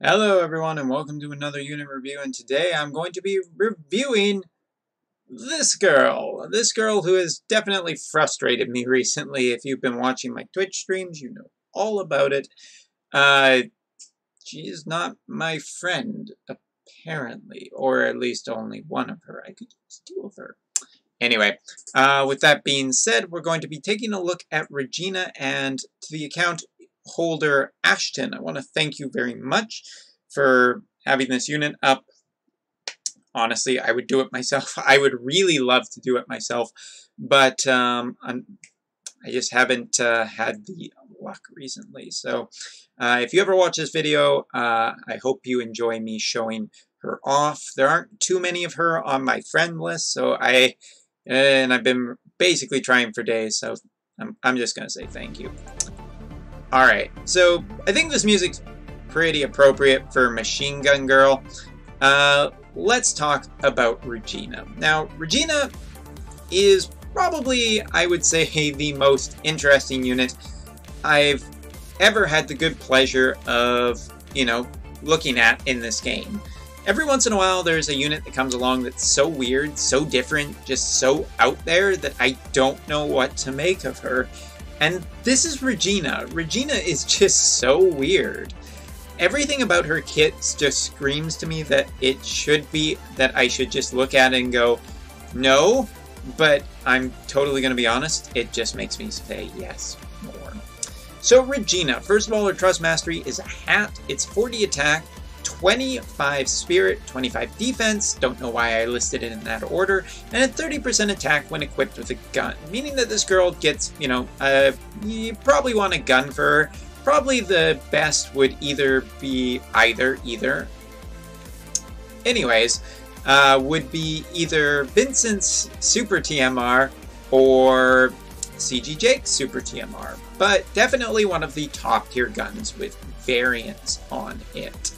Hello everyone and welcome to another unit review, and today I'm going to be reviewing this girl who has definitely frustrated me recently. If you've been watching my Twitch streams, you know all about it. She is not my friend, apparently, or at least only one of her. I could just deal with her. Anyway, with that being said, we're going to be taking a look at Regina and to the account holder Ashton. I want to thank you very much for having this unit up. Honestly, I would do it myself. I would really love to do it myself, but I just haven't had the luck recently. So if you ever watch this video, I hope you enjoy me showing her off. There aren't too many of her on my friend list, so I've been basically trying for days, so I'm just going to say thank you. Alright, so I think this music's pretty appropriate for Machine Gun Girl. Let's talk about Regina. Now, Regina is probably, I would say, the most interesting unit I've ever had the good pleasure of, looking at in this game. Every once in a while, there's a unit that comes along that's so weird, so different, just so out there that I don't know what to make of her. And this is Regina. Regina is just so weird. Everything about her kit just screams to me that it should be that I should just look at it and go, no, but I'm totally going to be honest, it just makes me say yes more. So Regina, first of all, her Trust Mastery is a hat. It's 40 attack, 25 spirit, 25 defense, don't know why I listed it in that order, and a 30% attack when equipped with a gun, meaning that this girl gets, you probably want a gun for her. Probably the best would either be either. Anyways, would be either Vincent's Super TMR or CG Jake's Super TMR, but definitely one of the top tier guns with variants on it.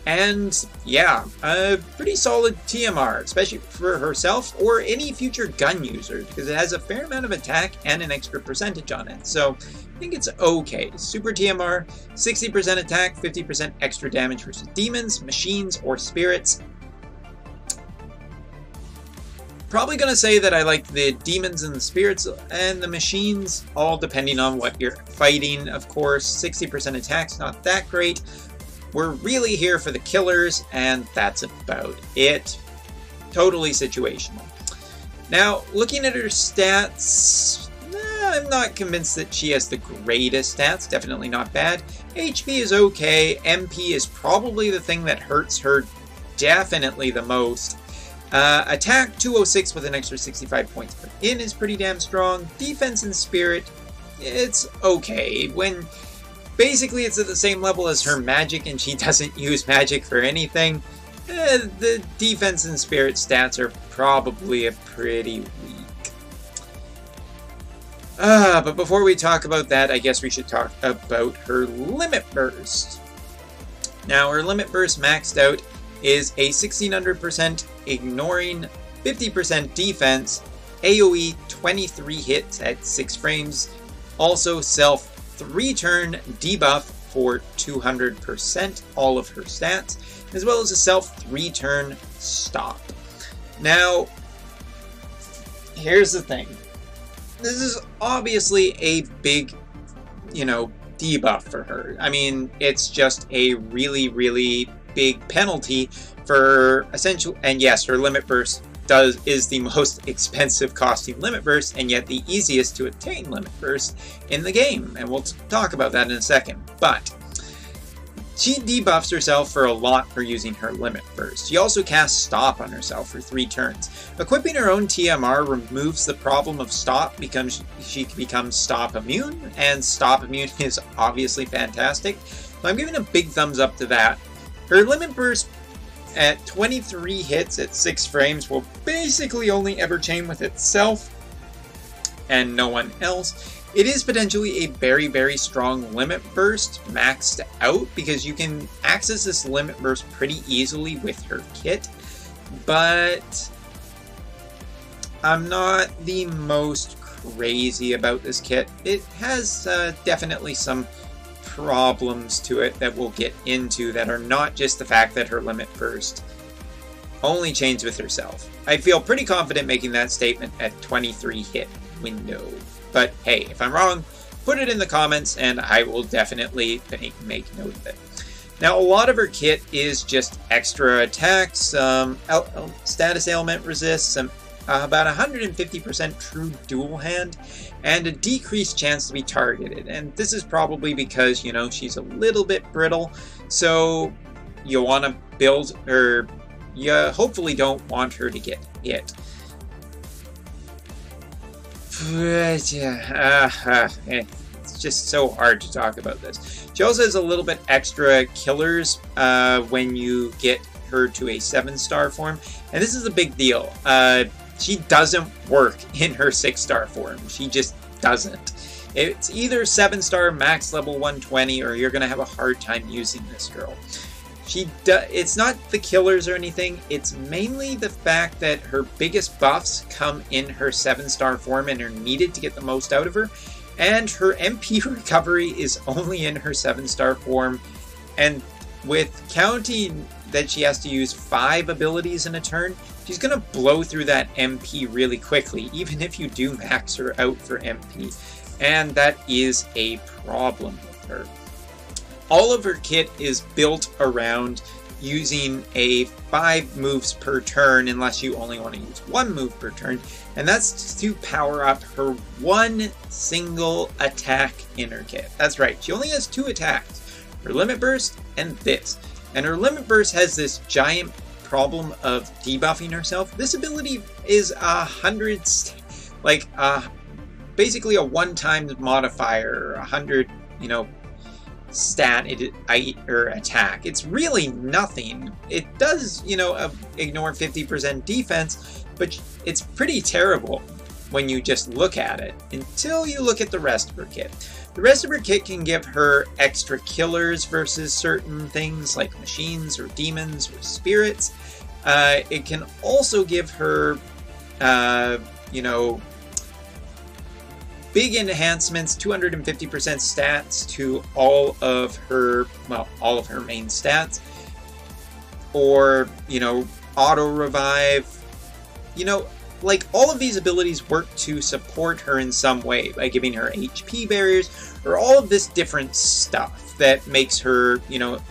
And yeah, a pretty solid TMR, especially for herself or any future gun user, because it has a fair amount of attack and an extra percentage on it. So I think it's okay. Super TMR, 60% attack, 50% extra damage versus demons, machines, or spirits. Probably going to say that I like the demons and the spirits and the machines, all depending on what you're fighting, of course. 60% attack's not that great. We're really here for the killers, and that's about it. Totally situational. Now, looking at her stats, I'm not convinced that she has the greatest stats. Definitely not bad. HP is okay. MP is probably the thing that hurts her definitely the most. Attack 206 with an extra 65 points put in is pretty damn strong. Defense and spirit, it's okay. Basically, it's at the same level as her magic, and she doesn't use magic for anything. The defense and spirit stats are probably pretty weak. But before we talk about that, I guess we should talk about her Limit Burst. Now, her Limit Burst maxed out is a 1600% ignoring, 50% defense, AoE 23 hits at 6 frames, also self 3-turn debuff for 200% all of her stats, as well as a self 3-turn stop. Now, here's the thing. This is obviously a big, debuff for her. I mean, it's just a really, really big penalty for essential, and yes, her Limit Burst is the most expensive costing Limit Burst, and yet the easiest to attain Limit Burst in the game, and we'll talk about that in a second. But she debuffs herself for a lot for using her Limit Burst. She also casts Stop on herself for 3 turns. Equipping her own TMR removes the problem of Stop because she becomes Stop Immune, and Stop Immune is obviously fantastic. So I'm giving a big thumbs up to that. Her Limit Burst at 23 hits at 6 frames will basically only ever chain with itself and no one else. It is potentially a very, very strong Limit Burst maxed out because you can access this Limit Burst pretty easily with her kit, but I'm not the most crazy about this kit. It has definitely some problems to it that we'll get into that are not just the fact that her limit burst only chains with herself. I feel pretty confident making that statement at 23 hit window. But hey, if I'm wrong, put it in the comments and I will definitely make note of it. Now, a lot of her kit is just extra attacks, status ailment resist, about 150% true dual hand, and a decreased chance to be targeted. And this is probably because, you know, she's a little bit brittle, so you want to build her, you hopefully don't want her to get hit. It's just so hard to talk about this. She also has a little bit extra killers when you get her to a 7-star form, and this is a big deal. She doesn't work in her 6-star form. She just doesn't. It's either 7-star max level 120 or you're going to have a hard time using this girl. It's not the killers or anything, it's mainly the fact that her biggest buffs come in her 7-star form and are needed to get the most out of her, and her MP recovery is only in her 7-star form, and with counting that she has to use 5 abilities in a turn, she's going to blow through that MP really quickly, even if you do max her out for MP, and that is a problem with her. All of her kit is built around using a 5 moves per turn unless you only want to use 1 move per turn, and that's to power up her 1 single attack in her kit. That's right, she only has 2 attacks, her limit burst and this. And her limit burst has this giant problem of debuffing herself. This ability is basically a 1-time modifier, 100, stat or attack. It's really nothing. It does, ignore 50% defense, but it's pretty terrible when you just look at it until you look at the rest of her kit. The rest of her kit can give her extra killers versus certain things like machines or demons or spirits. It can also give her, big enhancements, 250% stats to all of her main stats. Or, auto revive. All of these abilities work to support her in some way by giving her HP barriers or all of this different stuff that makes her,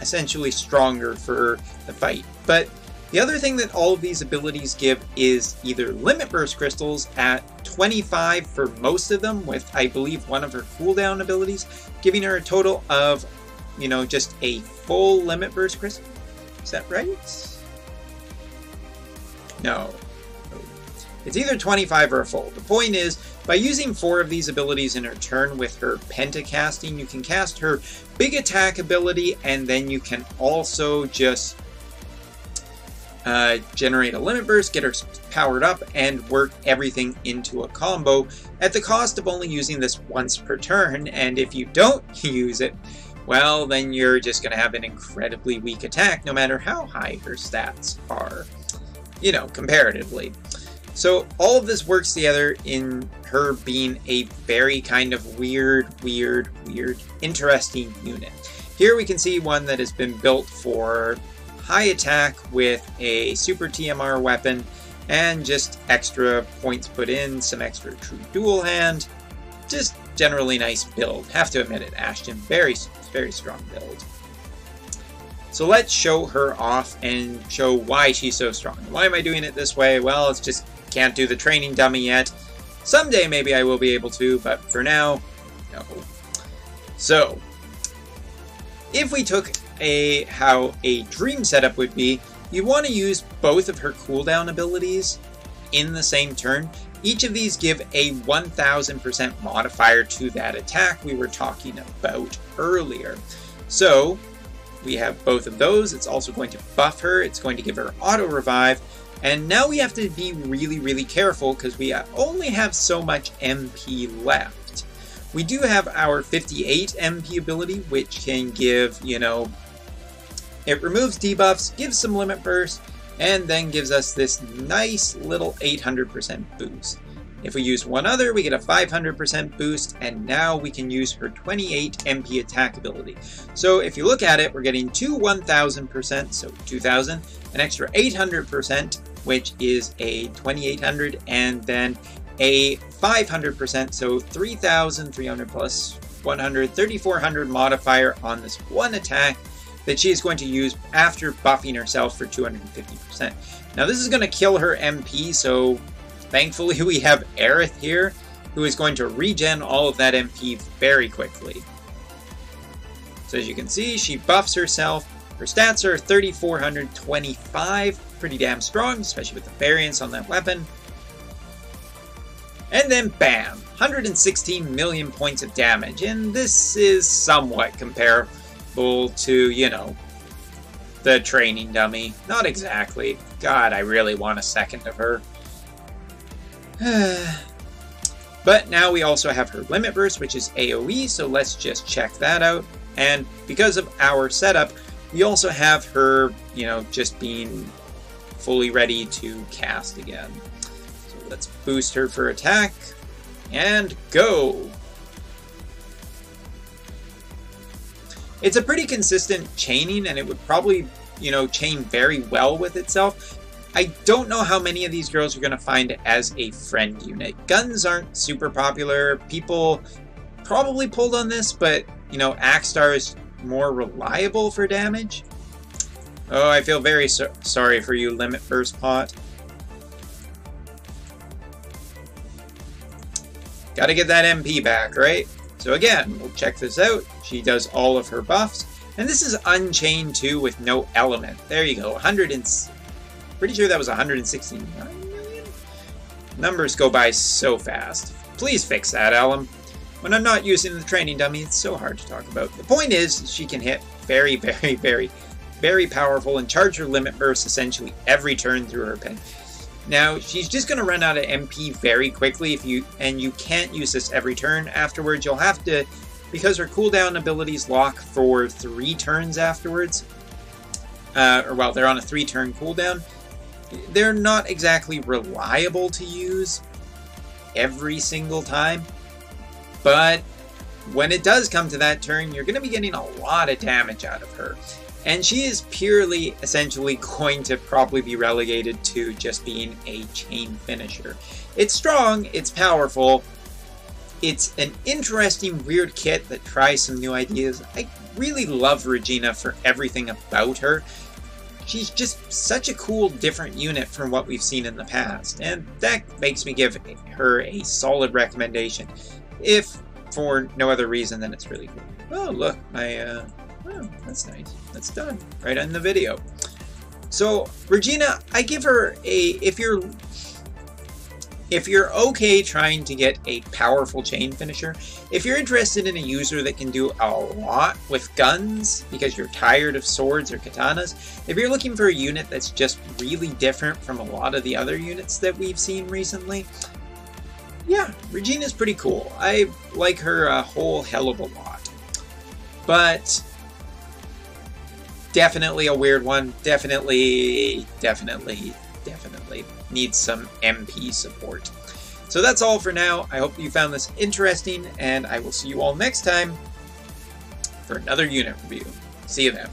essentially stronger for the fight. But the other thing that all of these abilities give is either limit burst crystals at 25 for most of them, with I believe one of her cooldown abilities, giving her a total of, just a full limit burst crystal. Is that right? No. It's either 25 or a full. The point is, by using 4 of these abilities in her turn with her pentacasting, you can cast her big attack ability, and then you can also just generate a limit burst, get her powered up, and work everything into a combo at the cost of only using this once per turn. And if you don't use it, well, then you're just going to have an incredibly weak attack no matter how high her stats are, comparatively. So all of this works together in her being a very kind of weird, interesting unit. Here we can see one that has been built for high attack with a super TMR weapon and just extra points put in, some extra true dual hand. Just generally nice build. Have to admit it, Ashton. Very, very strong build. So let's show her off and show why she's so strong. Why am I doing it this way? Well, it's just can't do the training dummy yet. Someday maybe I will be able to, but for now, no. So, if we took how a dream setup would be, you want to use both of her cooldown abilities in the same turn. Each of these give a 1000% modifier to that attack we were talking about earlier. So we have both of those. It's also going to buff her. It's going to give her auto revive. And now we have to be really careful because we only have so much MP left. We do have our 58 MP ability, which can give, it removes debuffs, gives some limit burst, and then gives us this nice little 800% boost. If we use one other, we get a 500% boost, and now we can use her 28 MP attack ability. So if you look at it, we're getting two 1000%, so 2000, an extra 800%, which is a 2800, and then a 500%, so 3300 plus 100, 3400 modifier on this one attack that she is going to use after buffing herself for 250%. Now this is going to kill her MP, so thankfully we have Aerith here, who is going to regen all of that MP very quickly. So as you can see, she buffs herself. Her stats are 3425, pretty damn strong, especially with the variance on that weapon. And then bam, 116 million points of damage, and this is somewhat comparable to, you know, the training dummy. Not exactly. God, I really want a second of her. But now we also have her Limit Burst, which is AoE, so let's just check that out. And because of our setup, we also have her, you know, just being fully ready to cast again. So let's boost her for attack, and go! It's a pretty consistent chaining, and it would probably, you know, chain very well with itself. I don't know how many of these girls are going to find as a friend unit. Guns aren't super popular. People probably pulled on this, but, you know, Axstar is more reliable for damage. Oh, I feel very sorry for you, Limit Burst Pot. Gotta get that MP back, right? So again, we'll check this out. She does all of her buffs. And this is Unchained too, with no element. There you go, pretty sure that was 169 million? Numbers go by so fast. Please fix that, Ellum. When I'm not using the training dummy, it's so hard to talk about. The point is, she can hit very, very, very, very powerful and charge her Limit Burst essentially every turn through her pen. Now, she's just going to run out of MP very quickly, and you can't use this every turn. Afterwards, you'll have to, because her cooldown abilities lock for 3 turns afterwards, well, they're on a 3-turn cooldown. They're not exactly reliable to use every single time, but when it does come to that turn, you're going to be getting a lot of damage out of her. And she is purely, essentially, going to probably be relegated to just being a chain finisher. It's strong, it's powerful, it's an interesting, weird kit that tries some new ideas. I really love Regina for everything about her. She's just such a cool, different unit from what we've seen in the past, and that makes me give her a solid recommendation, if for no other reason than it's really cool. Oh, look, oh, that's nice. That's done right on the video. So Regina, I give her a, if you're okay trying to get a powerful chain finisher, if you're interested in a user that can do a lot with guns because you're tired of swords or katanas, if you're looking for a unit that's just really different from a lot of the other units that we've seen recently, yeah, Regina's pretty cool. I like her a whole hell of a lot. But definitely a weird one. Definitely needs some MP support. So that's all for now. I hope you found this interesting, and I will see you all next time for another unit review. See you then.